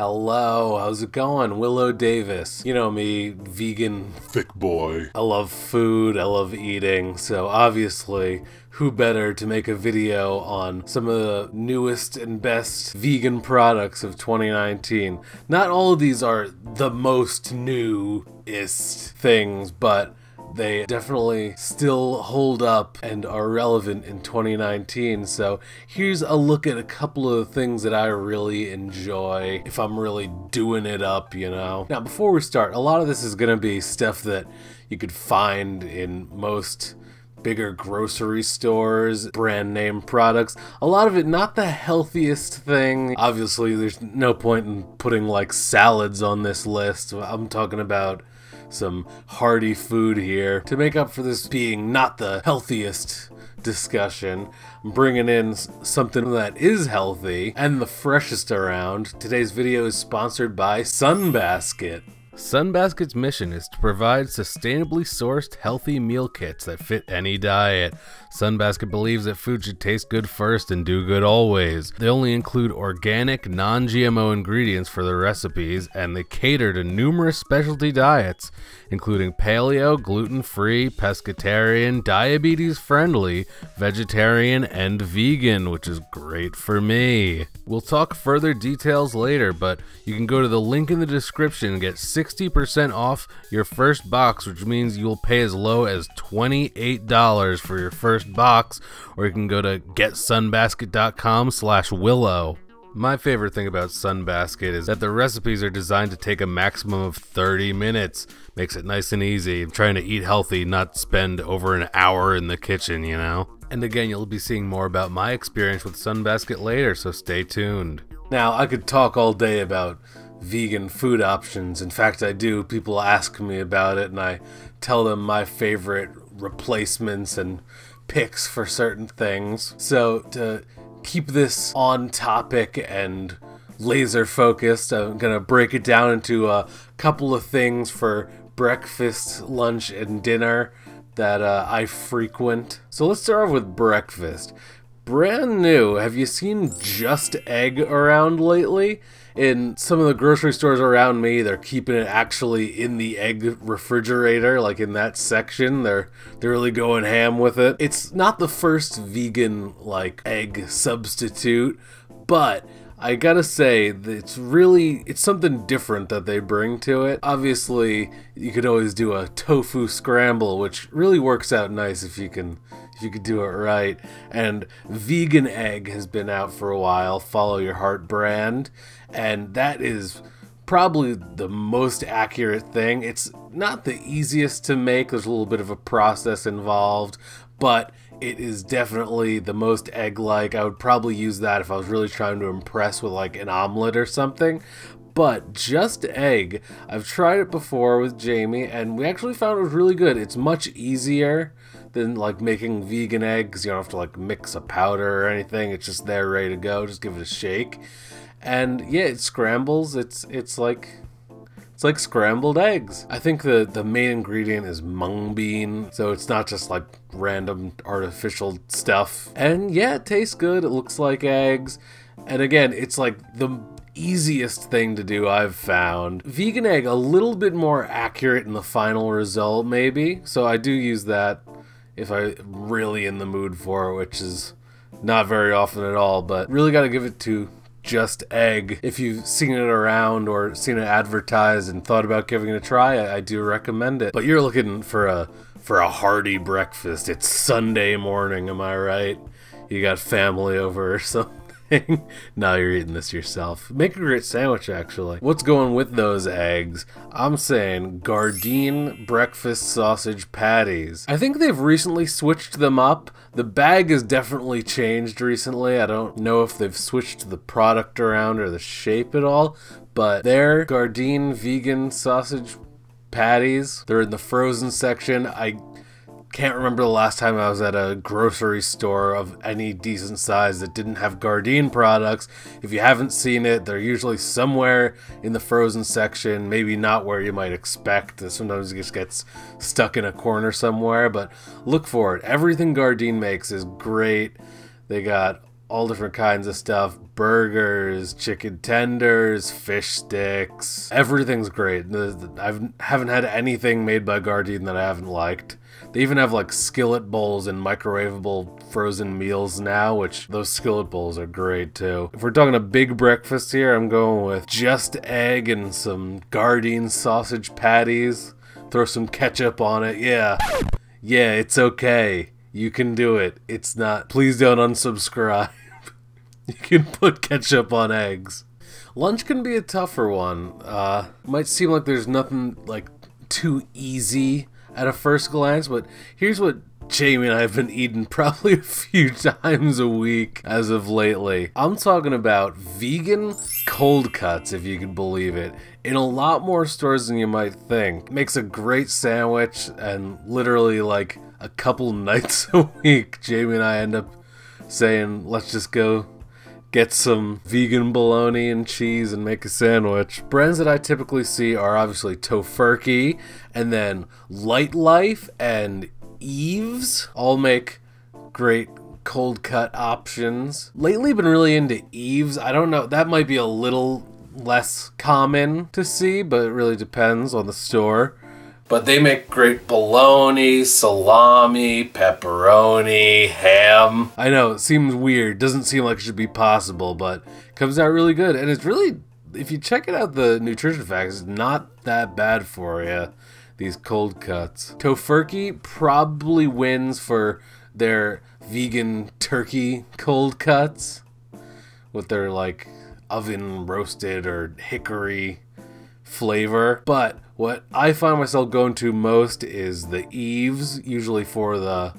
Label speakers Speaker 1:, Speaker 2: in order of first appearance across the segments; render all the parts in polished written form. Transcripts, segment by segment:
Speaker 1: Hello, how's it going? WiLLo Davis. You know me, vegan thick boy. I love food, I love eating, so obviously, who better to make a video on some of the newest and best vegan products of 2019. Not all of these are the most newest things, but they definitely still hold up and are relevant in 2019. So here's a look at a couple of things that I really enjoy if I'm really doing it up, you know. Now before we start, a lot of this is gonna be stuff that you could find in most bigger grocery stores, brand name products. A lot of it not the healthiest thing. Obviously there's no point in putting like salads on this list. I'm talking about some hearty food here. To make up for this being not the healthiest discussion, I'm bringing in something that is healthy and the freshest around. Today's video is sponsored by Sunbasket. Sunbasket's mission is to provide sustainably sourced healthy meal kits that fit any diet. Sunbasket believes that food should taste good first and do good always. They only include organic, non-GMO ingredients for their recipes, and they cater to numerous specialty diets, including paleo, gluten-free, pescatarian, diabetes-friendly, vegetarian, and vegan, which is great for me. We'll talk further details later, but you can go to the link in the description and get 60% off your first box, which means you'll pay as low as $28 for your first box, or you can go to getsunbasket.com/willow. My favorite thing about Sunbasket is that the recipes are designed to take a maximum of 30 minutes. Makes it nice and easy. I'm trying to eat healthy, not spend over an hour in the kitchen, you know? And again, you'll be seeing more about my experience with Sunbasket later, so stay tuned. Now, I could talk all day about vegan food options. In fact, I do. People ask me about it, and I tell them my favorite replacements and picks for certain things. So to keep this on topic and laser focused, I'm gonna break it down into a couple of things for breakfast, lunch, and dinner that I frequent. So let's start off with breakfast. Brand new, have you seen Just Egg around lately? In some of the grocery stores around me, they're keeping it actually in the egg refrigerator, like in that section. They're really going ham with it. It's not the first vegan like egg substitute, but I gotta say that it's something different that they bring to it. Obviously, you could always do a tofu scramble, which really works out nice if you could do it right. And vegan egg has been out for a while, Follow Your Heart brand, and that is probably the most accurate thing. It's not the easiest to make. There's a little bit of a process involved, but it is definitely the most egg-like. I would probably use that if I was really trying to impress with like an omelet or something. But Just Egg, I've tried it before with Jamie, and we actually found it was really good. It's much easier than like making vegan eggs. You don't have to like mix a powder or anything. It's just there ready to go. Just give it a shake. And yeah, it scrambles. It's like scrambled eggs. I think the main ingredient is mung bean, so it's not just like random artificial stuff. And yeah, it tastes good. It looks like eggs. And again, it's like the easiest thing to do I've found. Vegan egg, a little bit more accurate in the final result maybe. So I do use that if I'm really in the mood for it, which is not very often at all, but really got to give it to Just Egg. If you've seen it around or seen it advertised and thought about giving it a try, I do recommend it. But you're looking for a hearty breakfast. It's Sunday morning, am I right? You got family over or something. Now you're eating this yourself. Make a great sandwich, actually. What's going with those eggs? I'm saying Gardein breakfast sausage patties. I think they've recently switched them up. The bag has definitely changed recently. I don't know if they've switched the product around or the shape at all, but they're Gardein vegan sausage patties. They're in the frozen section. I can't remember the last time I was at a grocery store of any decent size that didn't have Gardein products. If you haven't seen it, they're usually somewhere in the frozen section, maybe not where you might expect. Sometimes it just gets stuck in a corner somewhere, but look for it. Everything Gardein makes is great. They got all different kinds of stuff. Burgers, chicken tenders, fish sticks. Everything's great. I haven't had anything made by Gardein that I haven't liked. They even have like skillet bowls and microwavable frozen meals now, which those skillet bowls are great too. If we're talking a big breakfast here, I'm going with just egg and some Gardein sausage patties. Throw some ketchup on it. Yeah, it's okay. You can do it. It's not. Please don't unsubscribe. You can put ketchup on eggs. Lunch can be a tougher one. Might seem like there's nothing like too easy at a first glance, but here's what Jamie and I have been eating probably a few times a week as of lately. I'm talking about vegan cold cuts, if you can believe it, in a lot more stores than you might think. Makes a great sandwich, and literally like a couple nights a week, Jamie and I end up saying, let's just go get some vegan bologna and cheese and make a sandwich. Brands that I typically see are obviously Tofurky, and then Light Life and Eve's all make great cold cut options. Lately been really into Eve's. I don't know, that might be a little less common to see, but it really depends on the store. But they make great bologna, salami, pepperoni, ham. I know, it seems weird. Doesn't seem like it should be possible, but it comes out really good. And it's really, if you check it out, the nutrition facts, it's not that bad for you, these cold cuts. Tofurky probably wins for their vegan turkey cold cuts with their like oven roasted or hickory flavor. But what I find myself going to most is the Eve's, usually for the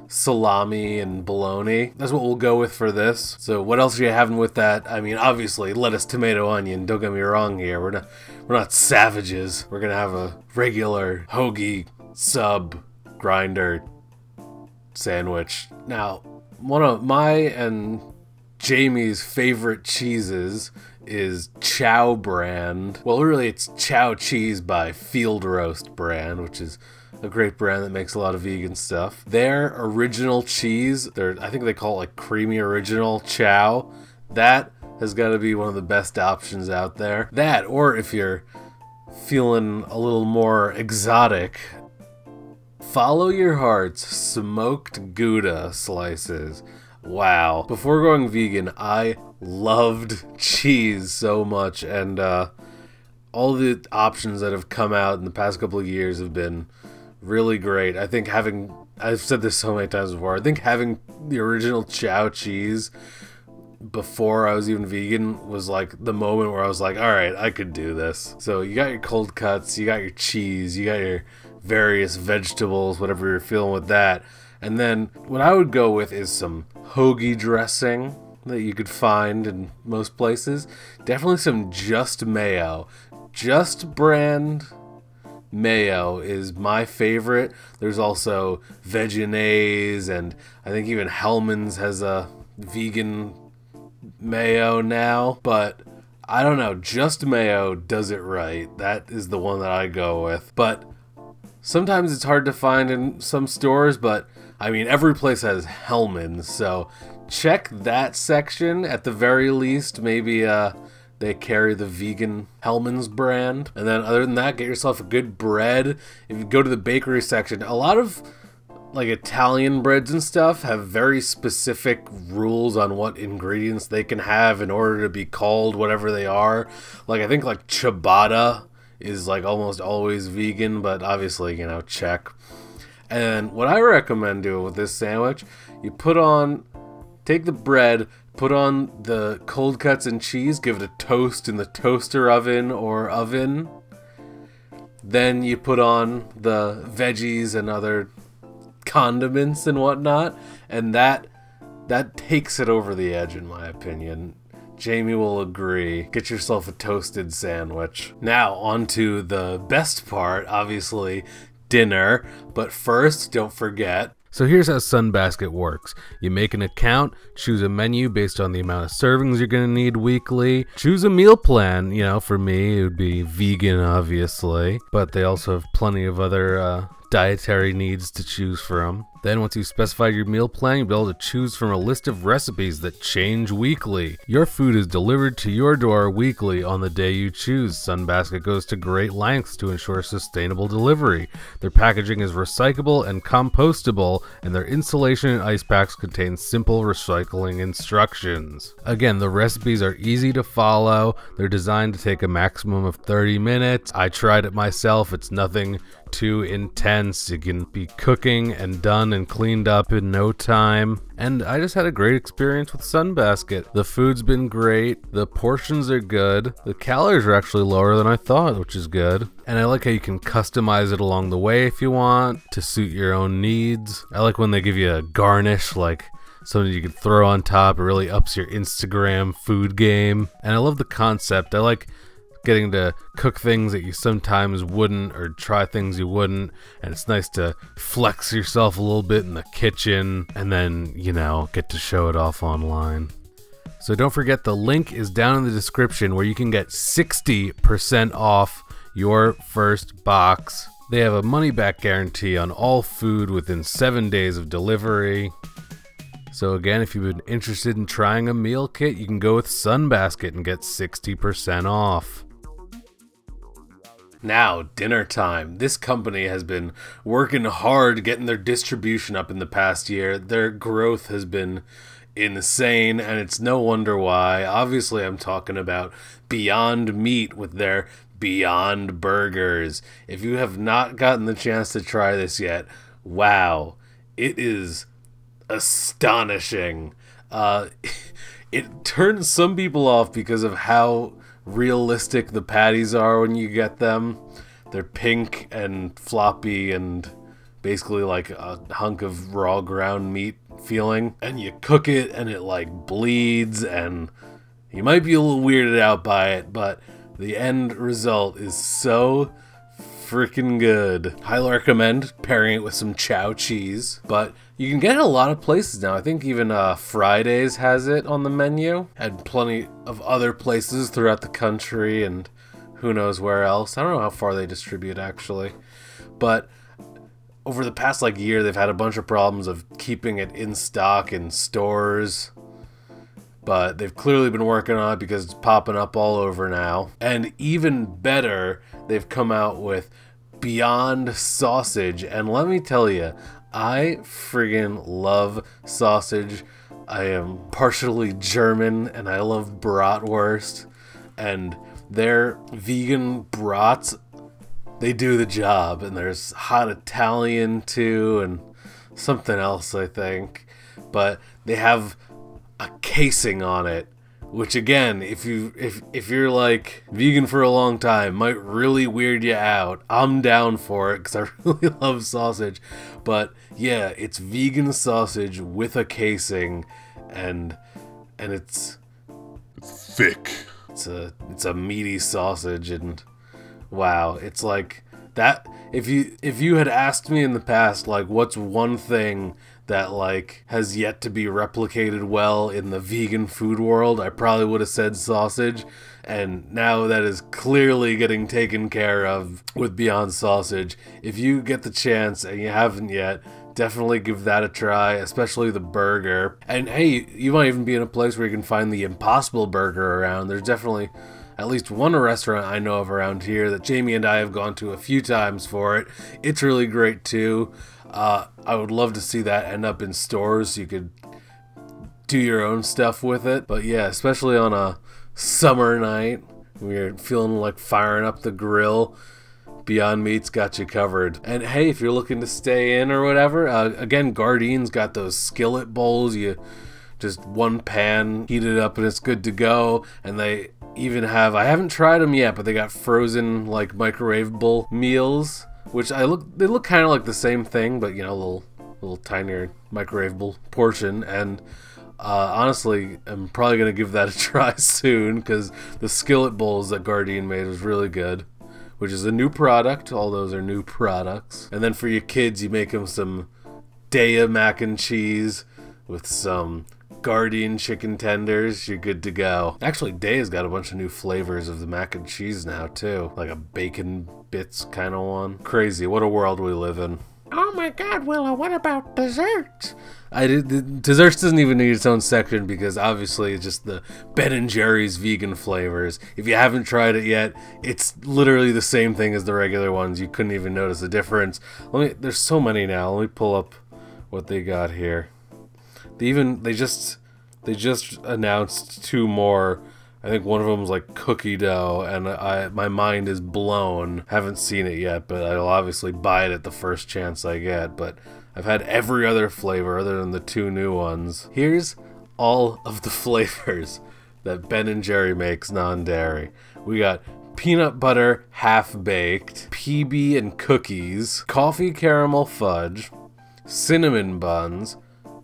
Speaker 1: salami and bologna. That's what we'll go with for this. So what else are you having with that? I mean, obviously lettuce, tomato, onion. Don't get me wrong here. We're not savages. We're gonna have a regular hoagie sub grinder sandwich. Now, one of my and Jamie's favorite cheeses is Chow Brand. Well, really, it's Chow Cheese by Field Roast Brand, which is a great brand that makes a lot of vegan stuff. Their original cheese, I think they call it like creamy original Chow. That has got to be one of the best options out there. That, or if you're feeling a little more exotic, follow your heart's smoked Gouda slices. Wow. Before going vegan, I loved cheese so much, and all the options that have come out in the past couple of years have been really great. I think I've said this so many times before, I think having the original Chow cheese before I was even vegan was like the moment where I was like, alright, I could do this. So you got your cold cuts, you got your cheese, you got your various vegetables, whatever you're feeling with that. And then what I would go with is some hoagie dressing that you could find in most places. Definitely some Just Mayo. Just Brand mayo is my favorite. There's also Veganaise, and I think even Hellmann's has a vegan mayo now. But I don't know, Just Mayo does it right. That is the one that I go with. But sometimes it's hard to find in some stores, but I mean, every place has Hellmann's, so check that section at the very least. Maybe they carry the vegan Hellmann's brand. And then other than that, get yourself a good bread. If you go to the bakery section, a lot of like Italian breads and stuff have very specific rules on what ingredients they can have in order to be called whatever they are. Like I think like ciabatta is like almost always vegan, but obviously, you know, check. And what I recommend doing with this sandwich, you take the bread, put on the cold cuts and cheese, give it a toast in the toaster oven or oven. Then you put on the veggies and other condiments and whatnot, and that takes it over the edge in my opinion. Jamie will agree. Get yourself a toasted sandwich. Now, on to the best part, obviously, dinner. But first, don't forget. So here's how Sunbasket works. You make an account, choose a menu based on the amount of servings you're going to need weekly, choose a meal plan. You know, for me, it would be vegan, obviously. But they also have plenty of other dietary needs to choose from. Then once you specify your meal plan, you'll be able to choose from a list of recipes that change weekly. Your food is delivered to your door weekly on the day you choose. Sunbasket goes to great lengths to ensure sustainable delivery. Their packaging is recyclable and compostable, and their insulation and ice packs contain simple recycling instructions. Again, the recipes are easy to follow. They're designed to take a maximum of 30 minutes. I tried it myself. It's nothing too intense. You can be cooking and done and cleaned up in no time. And I just had a great experience with Sunbasket. The food's been great. The portions are good. The calories are actually lower than I thought, which is good. And I like how you can customize it along the way if you want to suit your own needs. I like when they give you a garnish, like something you can throw on top. It really ups your Instagram food game. And I love the concept. I like getting to cook things that you sometimes wouldn't, or try things you wouldn't, and it's nice to flex yourself a little bit in the kitchen and then, you know, get to show it off online. So don't forget, the link is down in the description where you can get 60% off your first box. They have a money-back guarantee on all food within 7 days of delivery. So again, if you've been interested in trying a meal kit, you can go with Sunbasket and get 60% off. Now, dinner time. This company has been working hard getting their distribution up in the past year. Their growth has been insane, and it's no wonder why. Obviously, I'm talking about Beyond Meat with their Beyond Burgers. If you have not gotten the chance to try this yet, wow, it is astonishing. It turns some people off because of how realistic the patties are when you get them. They're pink and floppy and basically like a hunk of raw ground meat feeling, and you cook it and it like bleeds, and you might be a little weirded out by it, but the end result is so freaking good. Highly recommend pairing it with some Chow cheese, but you can get it a lot of places now. I think even Fridays has it on the menu, and plenty of other places throughout the country and who knows where else. I don't know how far they distribute actually, but over the past like year they've had a bunch of problems of keeping it in stock in stores, but they've clearly been working on it because it's popping up all over now. And even better, they've come out with Beyond Sausage, and let me tell you, I friggin' love sausage. I am partially German and I love bratwurst, and their vegan brats, they do the job. And there's hot Italian too, and something else I think, but they have a casing on it, which again, if you're like vegan for a long time, might really weird you out. I'm down for it because I really love sausage. But yeah, it's vegan sausage with a casing, and it's thick. It's a meaty sausage, and wow, it's like that. If you had asked me in the past, like, what's one thing that like has yet to be replicated well in the vegan food world, I probably would have said sausage. And now that is clearly getting taken care of with Beyond Sausage. If you get the chance and you haven't yet, definitely give that a try, especially the burger. And hey, you might even be in a place where you can find the Impossible Burger around. There's definitely at least one restaurant I know of around here that Jamie and I have gone to a few times for it. It's really great too. I would love to see that end up in stores so you could do your own stuff with it. But yeah, especially on a summer night when you're feeling like firing up the grill, Beyond Meat's got you covered. And hey, if you're looking to stay in or whatever, again, Gardein's got those skillet bowls. You just one pan, heat it up, and it's good to go. And they even have, I haven't tried them yet, but they got frozen like microwavable meals, which they look kind of like the same thing, but you know, a little tinier microwavable portion. And honestly, I'm probably gonna give that a try soon, because the skillet bowls that Gardein made was really good, which is a new product. All those are new products. And then for your kids, you make them some Daya mac and cheese with some Gardein chicken tenders, you're good to go. Actually, Day's got a bunch of new flavors of the mac and cheese now too, like a bacon bits kind of one. Crazy, what a world we live in. Oh my god, WiLLo, what about desserts? Desserts doesn't even need its own section because obviously it's just the Ben & Jerry's vegan flavors. If you haven't tried it yet, it's literally the same thing as the regular ones. You couldn't even notice the difference. There's so many now. Let me pull up what they got here. They just announced 2 more. I think one of them is like cookie dough, and my mind is blown. Haven't seen it yet, but I'll obviously buy it at the first chance I get. But I've had every other flavor other than the 2 new ones. Here's all of the flavors that Ben & Jerry makes non-dairy. We got peanut butter half-baked, PB and cookies, coffee caramel fudge, cinnamon buns,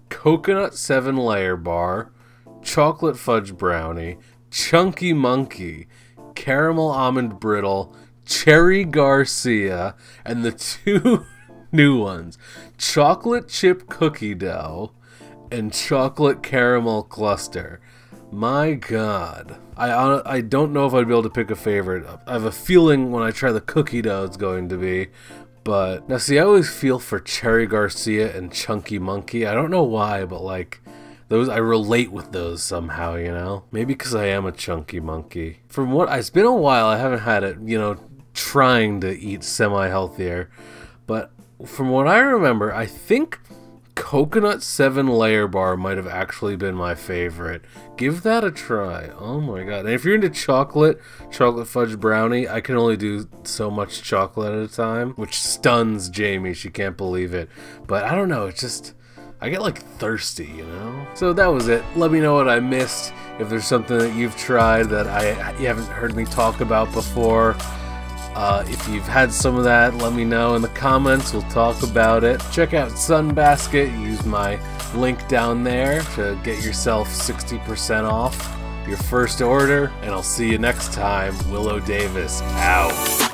Speaker 1: coconut 7-layer bar, chocolate fudge brownie, Chunky Monkey, caramel almond brittle, cherry Garcia, and the 2 new ones, chocolate chip cookie dough and chocolate caramel cluster. My god. I don't know if I'd be able to pick a favorite. I have a feeling when I try the cookie dough it's going to be. But now see, I always feel for cherry Garcia and Chunky Monkey. I don't know why, but like those, I relate with those somehow, you know? Maybe because I am a chunky monkey. It's been a while, I haven't had it, you know, trying to eat semi-healthier. But from what I remember, I think coconut 7-layer bar might have actually been my favorite. Give that a try. Oh my god. And if you're into chocolate fudge brownie, I can only do so much chocolate at a time, which stuns Jamie. She can't believe it. But I don't know, it's just, I get like thirsty, you know? So that was it. Let me know what I missed. If there's something that you've tried that you haven't heard me talk about before. If you've had some of that, let me know in the comments. We'll talk about it. Check out Sunbasket. Use my link down there to get yourself 60% off your first order. And I'll see you next time. WiLLo Davis, out.